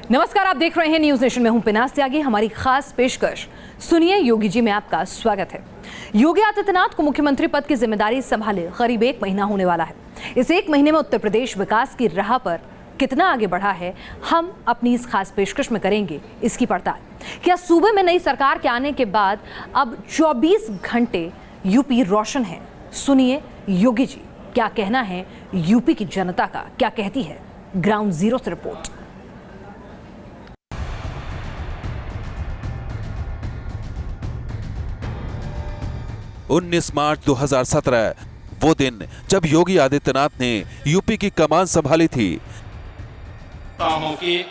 नमस्कार, आप देख रहे हैं न्यूज नेशन में हूं पिनास त्यागी। हमारी खास पेशकश सुनिए योगी जी में आपका स्वागत है। योगी आदित्यनाथ को मुख्यमंत्री पद की जिम्मेदारी संभाले करीब 1 महीना होने वाला है। इस 1 महीने में उत्तर प्रदेश विकास की राह पर कितना आगे बढ़ा है, हम अपनी इस खास पेशकश में करेंगे इसकी पड़ताल। क्या सूबे में नई सरकार के आने के बाद अब 24 घंटे यूपी रोशन है? सुनिए योगी जी क्या कहना है यूपी की जनता का, क्या कहती है ग्राउंड जीरो से रिपोर्ट। 19 मार्च 2017 वो दिन जब योगी आदित्यनाथ ने यूपी की कमान संभाली थी। कि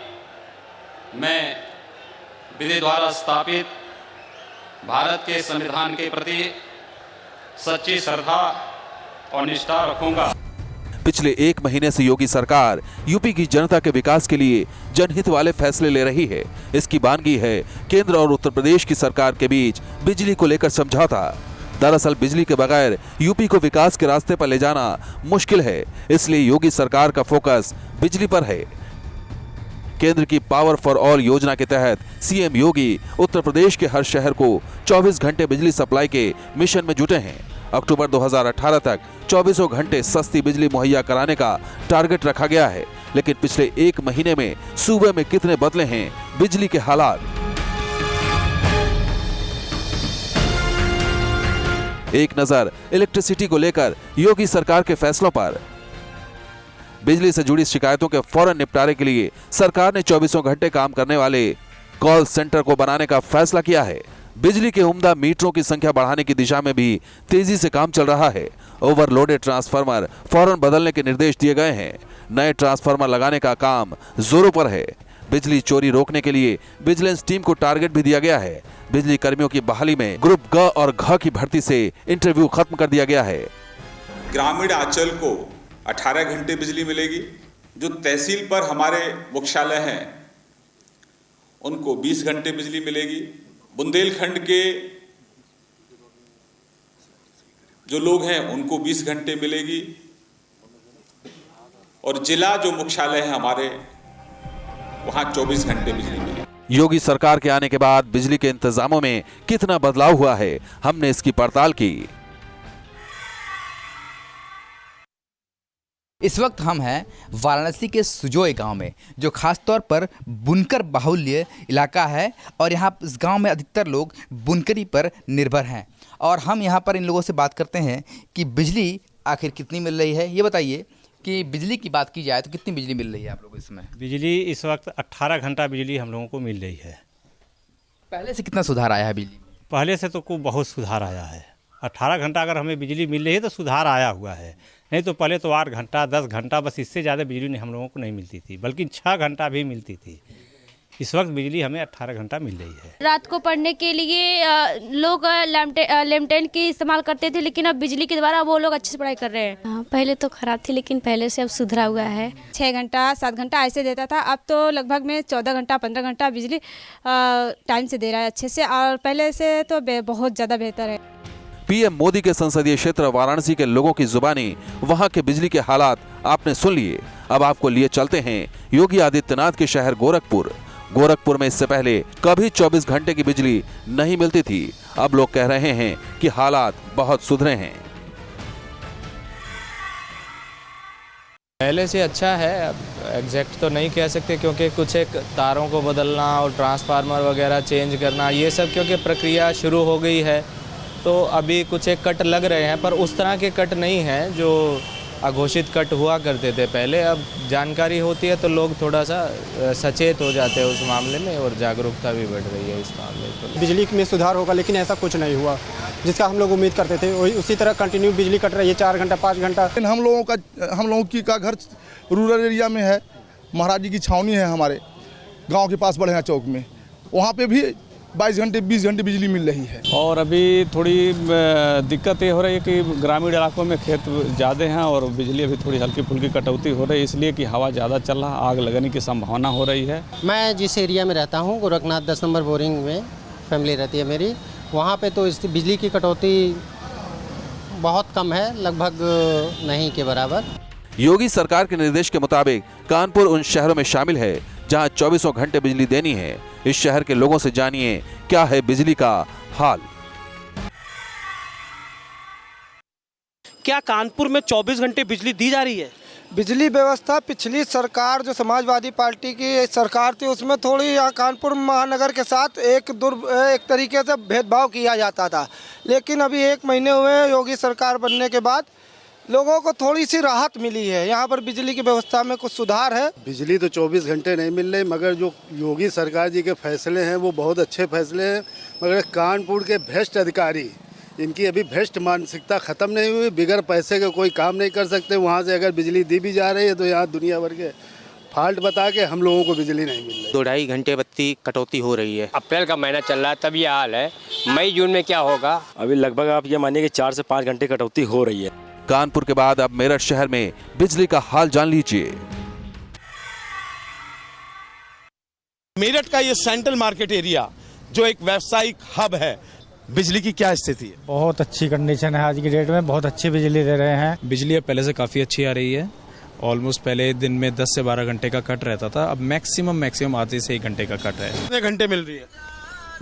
मैं विधि द्वारा स्थापित भारत के संविधान के प्रति सच्ची श्रद्धा और निष्ठा रखूंगा। पिछले 1 महीने से योगी सरकार यूपी की जनता के विकास के लिए जनहित वाले फैसले ले रही है। इसकी बानगी है केंद्र और उत्तर प्रदेश की सरकार के बीच बिजली को लेकर समझौता। दरअसल बिजली के बगैर यूपी को विकास के रास्ते पर ले जाना मुश्किल है, इसलिए योगी सरकार का फोकस बिजली पर है। केंद्र की पावर फॉर ऑल योजना के तहत सीएम योगी उत्तर प्रदेश के हर शहर को 24 घंटे बिजली सप्लाई के मिशन में जुटे हैं। अक्टूबर 2018 तक 24 घंटे सस्ती बिजली मुहैया कराने का टारगेट रखा गया है, लेकिन पिछले 1 महीने में सूबे में कितने बदले हैं बिजली के हालात। एक नजर इलेक्ट्रिसिटी को लेकर योगी सरकार के फैसलों पर। बिजली से जुड़ी शिकायतों के फौरन निपटारे के लिए सरकार ने 24 घंटे काम करने वाले कॉल सेंटर को बनाने का फैसला किया है। बिजली के उम्दा मीटरों की संख्या बढ़ाने की दिशा में भी तेजी से काम चल रहा है। ओवरलोडेड ट्रांसफार्मर फौरन बदलने के निर्देश दिए गए हैं। नए ट्रांसफार्मर लगाने का काम जोरों पर है। बिजली चोरी रोकने के लिए विजिलेंस टीम को टारगेट भी दिया गया है। बिजली कर्मियों की बहाली में ग्रुप ग और घ की भर्ती से इंटरव्यू खत्म कर दिया गया है। ग्रामीण आंचल को 18 घंटे बिजली मिलेगी। जो तहसील पर हमारे मुख्यालय हैं उनको 20 घंटे बिजली मिलेगी। बुंदेलखंड के जो लोग हैं उनको 20 घंटे मिलेगी। और जिला जो मुख्यालय है हमारे वहां 24 घंटे बिजली मिलेगी। योगी सरकार के आने के बाद बिजली के इंतजामों में कितना बदलाव हुआ है, हमने इसकी पड़ताल की। इस वक्त हम हैं वाराणसी के सुजोय गांव में, जो खास तौर पर बुनकर बाहुल्य इलाका है और यहाँ इस गांव में अधिकतर लोग बुनकरी पर निर्भर हैं। और हम यहाँ पर इन लोगों से बात करते हैं कि बिजली आखिर कितनी मिल रही है। ये बताइए कि बिजली की बात की जाए तो कितनी बिजली मिल रही है आप लोगों को इसमें? बिजली इस वक्त 18 घंटा बिजली हम लोगों को मिल रही है। पहले से कितना सुधार आया है बिजली में? पहले से तो खूब बहुत सुधार आया है। 18 घंटा अगर हमें बिजली मिल रही है तो सुधार आया हुआ है। नहीं तो पहले तो 8 घंटा 10 घंटा बस, इससे ज़्यादा बिजली हम लोगों को नहीं मिलती थी, बल्कि 6 घंटा भी मिलती थी। इस वक्त बिजली हमें 18 घंटा मिल रही है। रात को पढ़ने के लिए लोग लैम्पटेन की इस्तेमाल करते थे, लेकिन अब बिजली के द्वारा वो लोग अच्छे से पढ़ाई कर रहे हैं। पहले तो खराब थी, लेकिन पहले से अब सुधरा हुआ है। 6 घंटा 7 घंटा ऐसे देता था, अब तो लगभग में 14 घंटा 15 घंटा बिजली टाइम से दे रहा है अच्छे से, और पहले से तो बहुत ज़्यादा बेहतर है। पीएम मोदी के संसदीय क्षेत्र वाराणसी के लोगों की जुबानी वहां के बिजली के हालात आपने सुन लिए। अब आपको लिए चलते हैं योगी आदित्यनाथ के शहर गोरखपुर। गोरखपुर में इससे पहले कभी 24 घंटे की बिजली नहीं मिलती थी। अब लोग कह रहे हैं कि हालात बहुत सुधरे हैं। पहले से अच्छा है, अब एग्जैक्ट तो नहीं कह सकते, क्योंकि कुछ एक तारों को बदलना और ट्रांसफार्मर वगैरह चेंज करना, ये सब क्योंकि प्रक्रिया शुरू हो गई है, तो अभी कुछ एक कट लग रहे हैं, पर उस तरह के कट नहीं हैं जो अघोषित कट हुआ करते थे पहले। अब जानकारी होती है तो लोग थोड़ा सा सचेत हो जाते हैं उस मामले में, और जागरूकता भी बढ़ रही है इस मामले पर। बिजली में सुधार होगा, लेकिन ऐसा कुछ नहीं हुआ जिसका हम लोग उम्मीद करते थे। उसी तरह कंटिन्यू बिजली कट रही है 4 घंटा 5 घंटा। हम लोगों का घर रूरल एरिया में है। महाराज जी की छावनी है हमारे गाँव के पास बढ़िया चौक में, वहाँ पर भी 22 घंटे 20 घंटे बिजली मिल रही है। और अभी थोड़ी दिक्कत ये हो रही है कि ग्रामीण इलाकों में खेत ज़्यादा हैं और बिजली अभी थोड़ी हल्की फुल्की कटौती हो रही है, इसलिए कि हवा ज़्यादा चल रहा, आग लगने की संभावना हो रही है। मैं जिस एरिया में रहता हूँ, गोरखनाथ 10 नंबर बोरिंग में फैमिली रहती है मेरी, वहाँ पे तो इस बिजली की कटौती बहुत कम है, लगभग नहीं के बराबर। योगी सरकार के निर्देश के मुताबिक कानपुर उन शहरों में शामिल है जहां 24 घंटे बिजली देनी है। इस शहर के लोगों से जानिए क्या है बिजली का हाल। क्या कानपुर में 24 घंटे बिजली दी जा रही है? बिजली व्यवस्था पिछली सरकार जो समाजवादी पार्टी की सरकार थी उसमें थोड़ी यहाँ कानपुर महानगर के साथ एक तरीके से भेदभाव किया जाता था, लेकिन अभी 1 महीने हुए योगी सरकार बनने के बाद लोगों को थोड़ी सी राहत मिली है। यहाँ पर बिजली की व्यवस्था में कुछ सुधार है। बिजली तो 24 घंटे नहीं मिल रही, मगर जो योगी सरकार जी के फैसले हैं वो बहुत अच्छे फैसले हैं। मगर कानपुर के भ्रष्ट अधिकारी, इनकी अभी भ्रष्ट मानसिकता ख़त्म नहीं हुई। बिगर पैसे के कोई काम नहीं कर सकते। वहाँ से अगर बिजली दी भी जा रही है तो यहाँ दुनिया भर के फाल्ट बता के हम लोगों को बिजली नहीं मिल रही। 2-2.5 घंटे बत्ती कटौती हो रही है। अप्रैल का महीना चल रहा है तब ये हाल है, मई जून में क्या होगा? अभी लगभग आप ये मानिए कि 4 से 5 घंटे कटौती हो रही है। कानपुर के बाद अब मेरठ शहर में बिजली का हाल जान लीजिए। मेरठ का ये सेंट्रल मार्केट एरिया जो एक व्यावसायिक हब है, बिजली की क्या स्थिति है? बहुत अच्छी कंडीशन है आज की डेट में, बहुत अच्छी बिजली दे रहे हैं। बिजली अब पहले से काफ़ी अच्छी आ रही है। ऑलमोस्ट पहले दिन में 10 से 12 घंटे का कट रहता था, अब मैक्सिमम आधे से 1 घंटे का कट है। कितने घंटे मिल रही है?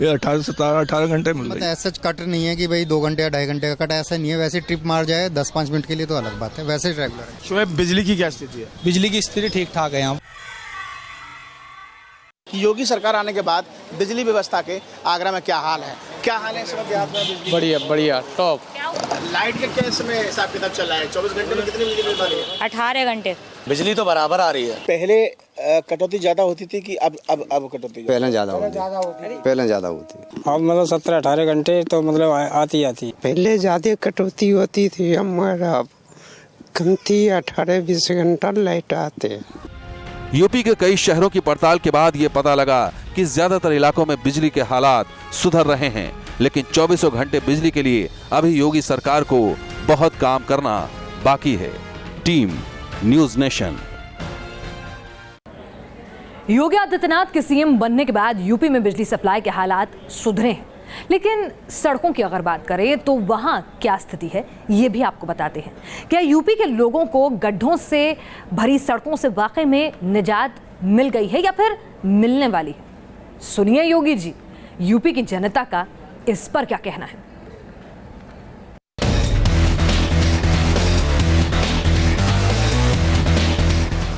ये 18 से 18 घंटे मिल रही है। ऐसा कट नहीं है कि भाई 2 घंटे या 2.5 घंटे का कट, ऐसा नहीं है। वैसे ट्रिप मार जाए 10-5 मिनट के लिए तो अलग बात है, वैसे रेगुलर है। शोएब, बिजली की क्या स्थिति है? बिजली की स्थिति ठीक ठाक है यहाँ। योगी सरकार आने के बाद बिजली व्यवस्था के आगरा में क्या हाल है? क्या हाल है इस वक्त यहाँ पर? बढ़िया टॉप। लाइट के क्या समय हिसाब किताब चल रहा है? 24 घंटे में कितनी बिजली मिल पा रही है? 18 घंटे। बिजली तो बराबर आ रही है। पहले कटौती ज्यादा होती थी कि अब कटौती? पहले ज्यादा होती। अब मतलब 17-18 घंटे तो मतलब आती। पहले ज्यादा कटौती होती थी, हमारा कमती 18-20 घंटा लाइट आते। यूपी के कई शहरों की पड़ताल के बाद ये पता लगा कि ज्यादातर इलाकों में बिजली के हालात सुधर रहे हैं, लेकिन 24 घंटे बिजली के लिए अभी योगी सरकार को बहुत काम करना बाकी है। Team news nation. Yogi Adityanath के सीएम बनने के बाद यूपी में बिजली सप्लाई के हालात सुधरे हैं, लेकिन सड़कों की अगर बात करें तो वहां क्या स्थिति है ये भी आपको बताते हैं। क्या यूपी के लोगों को गड्ढों से भरी सड़कों से वाकई में निजात मिल गई है या फिर मिलने वाली है? सुनिए योगी जी, यूपी की जनता का इस पर क्या कहना है।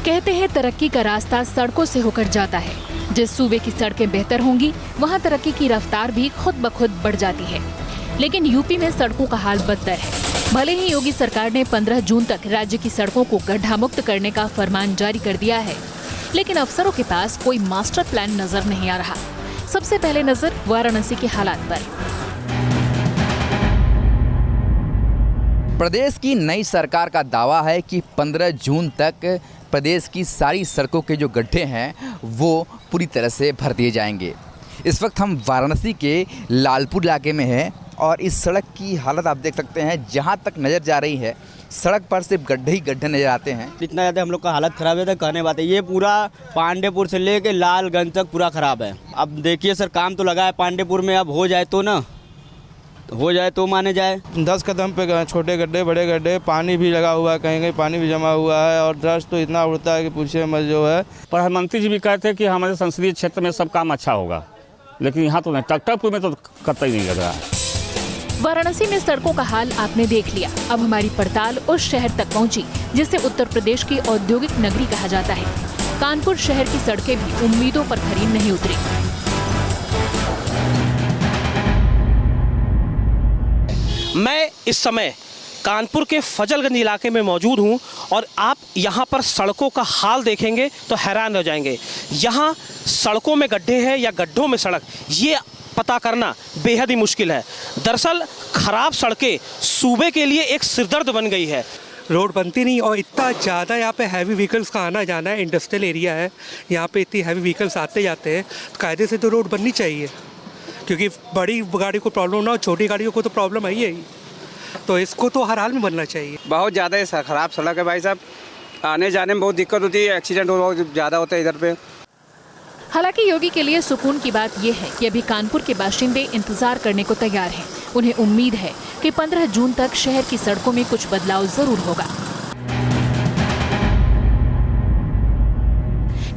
कहते हैं तरक्की का रास्ता सड़कों से होकर जाता है। जिस सूबे की सड़कें बेहतर होंगी वहां तरक्की की रफ्तार भी खुद ब खुद बढ़ जाती है। लेकिन यूपी में सड़कों का हाल बदतर है। भले ही योगी सरकार ने 15 जून तक राज्य की सड़कों को गड्ढा मुक्त करने का फरमान जारी कर दिया है, लेकिन अफसरों के पास कोई मास्टर प्लान नजर नहीं आ रहा। सबसे पहले नजर वाराणसी के हालात पर। प्रदेश की नई सरकार का दावा है कि 15 जून तक प्रदेश की सारी सड़कों के जो गड्ढे हैं वो पूरी तरह से भर दिए जाएंगे। इस वक्त हम वाराणसी के लालपुर इलाके में हैं और इस सड़क की हालत आप देख सकते हैं। जहां तक नज़र जा रही है सड़क पर सिर्फ गड्ढे ही गड्ढे नज़र आते हैं। इतना ज़्यादा हम लोग का हालत ख़राब है तो कहने बात है। ये पूरा पांडेपुर से लेके लालगंज तक पूरा ख़राब है। अब देखिए सर, काम तो लगा है पांडेपुर में, अब हो जाए तो ना, हो जाए तो माने जाए। 10 कदम पे छोटे गड्ढे बड़े गड्ढे, पानी भी लगा हुआ है, कहीं कहीं पानी भी जमा हुआ है और डस्ट तो इतना उड़ता है कि पूछे मत जो है। प्रधानमंत्री जी भी कहते हैं कि हमारे संसदीय क्षेत्र में सब काम अच्छा होगा, लेकिन यहाँ तो नहीं, टकटकपुर में तो कतई नहीं लग रहा है। वाराणसी में सड़कों का हाल आपने देख लिया। अब हमारी पड़ताल उस शहर तक पहुंची जिसे उत्तर प्रदेश की औद्योगिक नगरी कहा जाता है। कानपुर शहर की सड़कें भी उम्मीदों पर खरी नहीं उतरी। मैं इस समय कानपुर के फजलगंज इलाके में मौजूद हूं और आप यहां पर सड़कों का हाल देखेंगे तो हैरान हो जाएंगे। यहां सड़कों में गड्ढे हैं या गड्ढों में सड़क, ये पता करना बेहद ही मुश्किल है। दरअसल खराब सड़कें सूबे के लिए एक सिरदर्द बन गई है। रोड बनती नहीं और इतना ज़्यादा यहाँ पे हैवी व्हीकल्स का आना जाना है। इंडस्ट्रियल एरिया है, यहाँ पे इतनी हैवी व्हीकल्स आते जाते हैं, तो कायदे से तो रोड बननी चाहिए, क्योंकि बड़ी गाड़ी को प्रॉब्लम ना हो, छोटी गाड़ियों को तो प्रॉब्लम है ही। तो इसको तो हर हाल में बनना चाहिए। बहुत ज़्यादा ख़राब सड़क है भाई साहब, आने जाने में बहुत दिक्कत होती है, एक्सीडेंट बहुत ज़्यादा होता है इधर पे। हालांकि योगी के लिए सुकून की बात यह है कि अभी कानपुर के बाशिंदे इंतजार करने को तैयार हैं। उन्हें उम्मीद है कि 15 जून तक शहर की सड़कों में कुछ बदलाव जरूर होगा।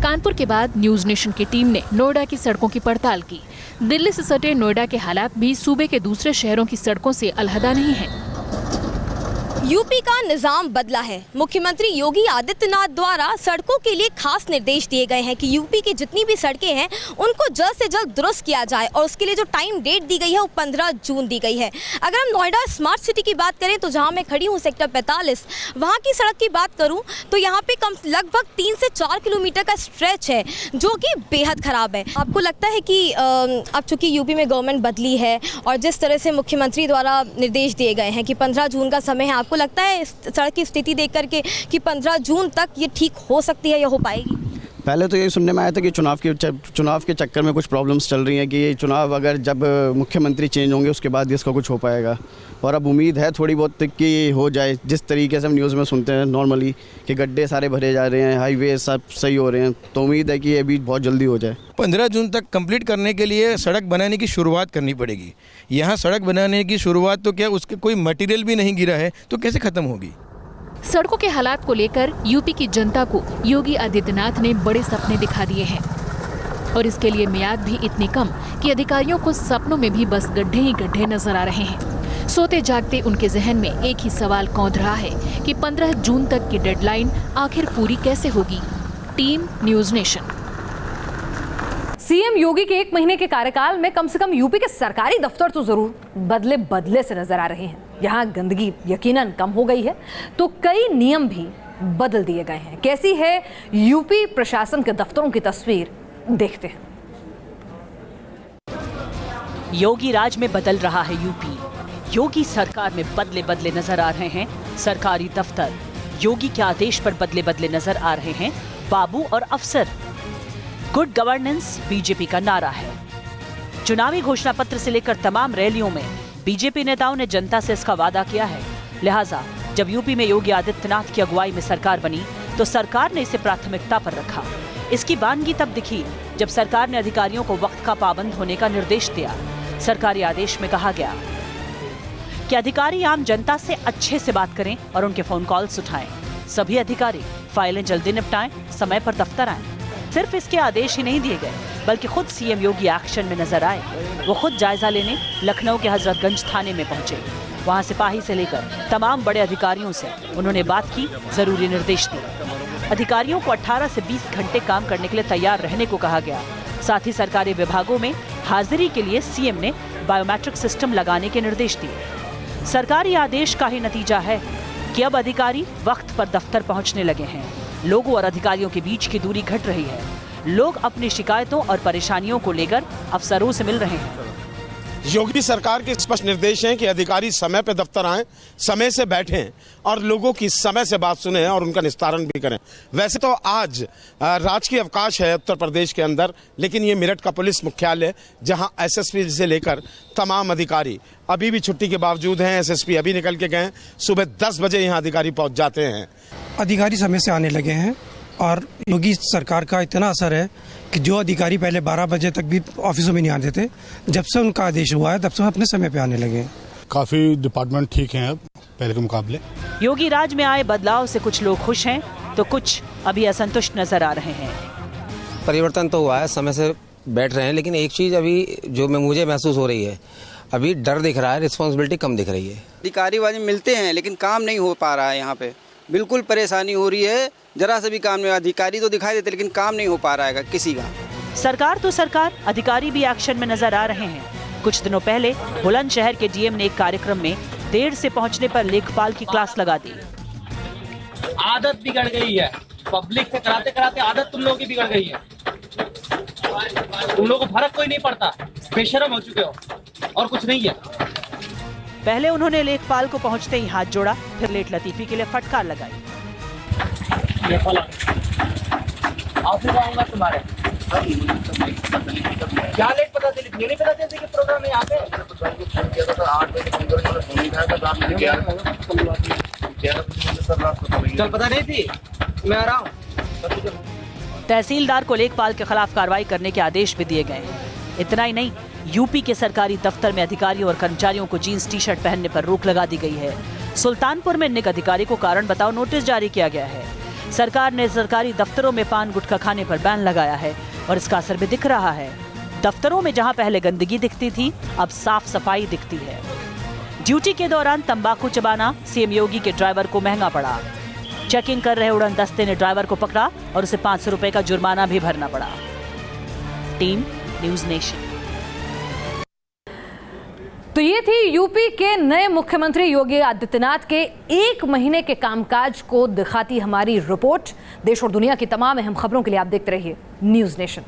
कानपुर के बाद न्यूज नेशन की टीम ने नोएडा की सड़कों की पड़ताल की। दिल्ली से सटे नोएडा के हालात भी सूबे के दूसरे शहरों की सड़कों से अलहदा नहीं है। यूपी का निजाम बदला है। मुख्यमंत्री योगी आदित्यनाथ द्वारा सड़कों के लिए खास निर्देश दिए गए हैं कि यूपी की जितनी भी सड़कें हैं उनको जल्द से जल्द दुरुस्त किया जाए और उसके लिए जो टाइम डेट दी गई है वो 15 जून दी गई है। अगर हम नोएडा स्मार्ट सिटी की बात करें तो जहां मैं खड़ी हूं सेक्टर 45, वहां की सड़क की बात करूं तो यहां पे लगभग 3 से 4 किलोमीटर का स्ट्रेच है जो कि बेहद ख़राब है। आपको लगता है कि अब चूँकि यूपी में गवर्नमेंट बदली है और जिस तरह से मुख्यमंत्री द्वारा निर्देश दिए गए हैं कि 15 जून का समय है, आपको लगता है सड़क की स्थिति देख करके कि 15 जून तक ये ठीक हो सकती है या हो पाएगी? पहले तो ये सुनने में आया था कि चुनाव के चक्कर में कुछ प्रॉब्लम्स चल रही हैं कि ये चुनाव अगर जब मुख्यमंत्री चेंज होंगे उसके बाद इसका कुछ हो पाएगा, और अब उम्मीद है थोड़ी बहुत कि हो जाए। जिस तरीके से हम न्यूज़ में सुनते हैं नॉर्मली कि गड्ढे सारे भरे जा रहे हैं, हाईवे सब सही हो रहे हैं, तो उम्मीद है कि ये भी बहुत जल्दी हो जाए। 15 जून तक कंप्लीट करने के लिए सड़क बनाने की शुरुआत करनी पड़ेगी। यहाँ सड़क बनाने की शुरुआत तो क्या, उसके कोई मटेरियल भी नहीं गिरा है तो कैसे ख़त्म होगी? सड़कों के हालात को लेकर यूपी की जनता को योगी आदित्यनाथ ने बड़े सपने दिखा दिए हैं और इसके लिए मियाद भी इतनी कम कि अधिकारियों को सपनों में भी बस गड्ढे ही गड्ढे नजर आ रहे हैं। सोते जागते उनके जहन में एक ही सवाल कौंध रहा है कि 15 जून तक की डेडलाइन आखिर पूरी कैसे होगी। Team news nation. सीएम योगी के 1 महीने के कार्यकाल में कम से कम यूपी के सरकारी दफ्तर तो जरूर बदले से नजर आ रहे हैं। यहाँ गंदगी यकीनन कम हो गई है तो कई नियम भी बदल दिए गए हैं। कैसी है यूपी प्रशासन के दफ्तरों की तस्वीर, देखते हैं। योगी राज में बदल रहा है यूपी। योगी सरकार में बदले नजर आ रहे हैं सरकारी दफ्तर। योगी के आदेश पर बदले नजर आ रहे हैं बाबू और अफसर। गुड गवर्नेंस बीजेपी का नारा है। चुनावी घोषणा पत्र से लेकर तमाम रैलियों में बीजेपी नेताओं ने जनता से इसका वादा किया है। लिहाजा जब यूपी में योगी आदित्यनाथ की अगुवाई में सरकार बनी तो सरकार ने इसे प्राथमिकता पर रखा। इसकी बानगी तब दिखी जब सरकार ने अधिकारियों को वक्त का पाबंद होने का निर्देश दिया। सरकारी आदेश में कहा गया कि अधिकारी आम जनता से अच्छे से बात करें और उनके फोन कॉल्स उठाएं। सभी अधिकारी फाइलें जल्दी निपटाएं, समय पर दफ्तर आएं। सिर्फ इसके आदेश ही नहीं दिए गए बल्कि खुद सीएम योगी एक्शन में नजर आए। वो खुद जायजा लेने लखनऊ के हजरतगंज थाने में पहुंचे। वहां सिपाही से लेकर तमाम बड़े अधिकारियों से उन्होंने बात की, जरूरी निर्देश दिए। अधिकारियों को 18 से 20 घंटे काम करने के लिए तैयार रहने को कहा गया। साथ ही सरकारी विभागों में हाजिरी के लिए सीएम ने बायोमेट्रिक सिस्टम लगाने के निर्देश दिए। सरकारी आदेश का ही नतीजा है कि अब अधिकारी वक्त पर दफ्तर पहुंचने लगे हैं। लोगों और अधिकारियों के बीच की दूरी घट रही है। लोग अपनी शिकायतों और परेशानियों को लेकर अफसरों से मिल रहे हैं। योगी सरकार के स्पष्ट निर्देश हैं कि अधिकारी समय पर दफ्तर आएं, समय से बैठें और लोगों की समय से बात सुनें और उनका निस्तारण भी करें। वैसे तो आज राजकीय अवकाश है उत्तर प्रदेश के अंदर, लेकिन ये मेरठ का पुलिस मुख्यालय जहां एसएसपी से लेकर तमाम अधिकारी अभी भी छुट्टी के बावजूद हैं। एसएसपी अभी निकल के गए, सुबह 10 बजे यहाँ अधिकारी पहुँच जाते हैं। अधिकारी समय से आने लगे हैं और योगी सरकार का इतना असर है कि जो अधिकारी पहले 12 बजे तक भी ऑफिसों में नहीं आते थे, जब से उनका आदेश हुआ है तब से अपने समय पे आने लगे हैं। काफी डिपार्टमेंट ठीक हैं अब पहले के मुकाबले। योगी राज में आए बदलाव से कुछ लोग खुश हैं तो कुछ अभी असंतुष्ट नजर आ रहे हैं। परिवर्तन तो हुआ है, समय से बैठ रहे हैं, लेकिन एक चीज अभी जो मुझे महसूस हो रही है, अभी डर दिख रहा है, रिस्पॉन्सिबिलिटी कम दिख रही है। अधिकारी वाले मिलते हैं लेकिन काम नहीं हो पा रहा है। यहाँ पे बिल्कुल परेशानी हो रही है, जरा से भी काम नहीं। अधिकारी तो दिखाई देते लेकिन काम नहीं हो पा रहा है किसी का। सरकार तो सरकार, अधिकारी भी एक्शन में नजर आ रहे हैं। कुछ दिनों पहले बुलंदशहर के डीएम ने एक कार्यक्रम में देर से पहुंचने पर लेखपाल की क्लास लगा दी। आदत बिगड़ गई है, पब्लिक से कराते कराते आदत तुम लोगों की बिगड़ गई है। तुम लोगों को फर्क कोई नहीं पड़ता, बेशरम हो चुके हो और कुछ नहीं है। पहले उन्होंने लेखपाल को पहुंचते ही हाथ जोड़ा, फिर लेट लतीफी के लिए फटकार लगाई। ऑफिस आऊंगा तुम्हारे, क्या लेट पता चली? नहीं पता चलती कि प्रोग्राम है यहाँ पे। चल पता नहीं थी, मैं आ रहा हूँ। तहसीलदार को लेखपाल के खिलाफ कार्रवाई करने के आदेश भी दिए गए हैं। इतना ही नहीं, यूपी के सरकारी दफ्तर में अधिकारियों और कर्मचारियों को जींस टी शर्ट पहनने पर रोक लगा दी गई है। सुल्तानपुर में निक अधिकारी को कारण बताओ नोटिस जारी किया गया है। सरकार ने सरकारी दफ्तरों में पान गुटखा खाने पर बैन लगाया है और इसका असर भी दिख रहा है। दफ्तरों में जहां पहले गंदगी दिखती थी, अब साफ सफाई दिखती है। ड्यूटी के दौरान तंबाकू चबाना सीएम योगी के ड्राइवर को महंगा पड़ा। चेकिंग कर रहे उड़न दस्ते ने ड्राइवर को पकड़ा और उसे 500 रुपए का जुर्माना भी भरना पड़ा। Team news nation. तो ये थी यूपी के नए मुख्यमंत्री योगी आदित्यनाथ के 1 महीने के कामकाज को दिखाती हमारी रिपोर्ट। देश और दुनिया की तमाम अहम खबरों के लिए आप देखते रहिए न्यूज़ नेशन।